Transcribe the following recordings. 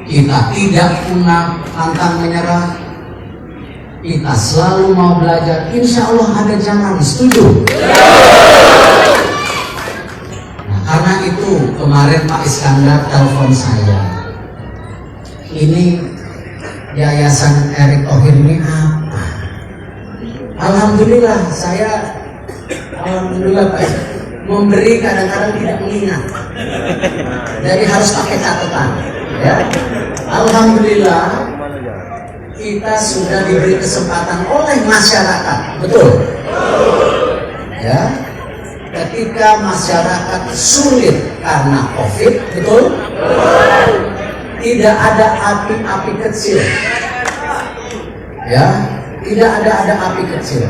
Kita tidak pernah pantang menyerah. Kita selalu mau belajar. Insya Allah ada jalan. Setuju? Nah, karena itu kemarin Pak Iskandar telepon saya. Ini Yayasan Erick Thohir ini apa? Alhamdulillah Alhamdulillah Pak, memberi kadang-kadang tidak mengingat. Jadi harus pakai catatan. Ya. Alhamdulillah kita sudah diberi kesempatan oleh masyarakat, betul? Ya. Ketika masyarakat sulit karena COVID, betul? Tidak ada api-api kecil. Ya, tidak ada api kecil.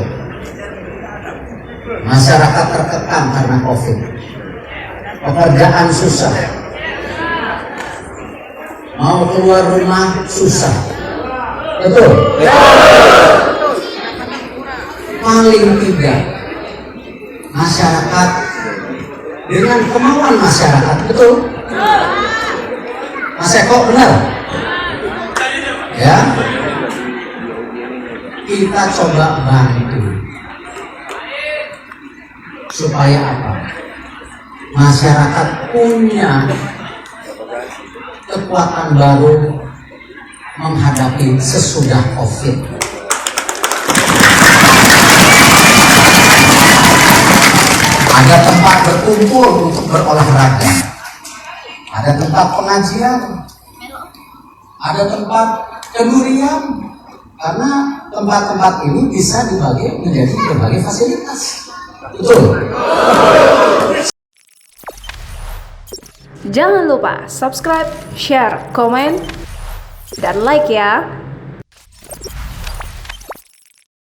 Masyarakat terkekang karena COVID. Pekerjaan susah. Mau keluar rumah susah. Betul? Paling tidak masyarakat dengan kemauan masyarakat, betul? Mas Eko benar? Ya. Kita coba bantu. Supaya apa? Masyarakat punya kekuatan baru menghadapi sesudah COVID. Ada tempat berkumpul untuk berolahraga, ada tempat pengajian, ada tempat kedurian, karena tempat-tempat ini bisa dibagi menjadi berbagai fasilitas. Betul. Jangan lupa subscribe, share, komen, dan like ya.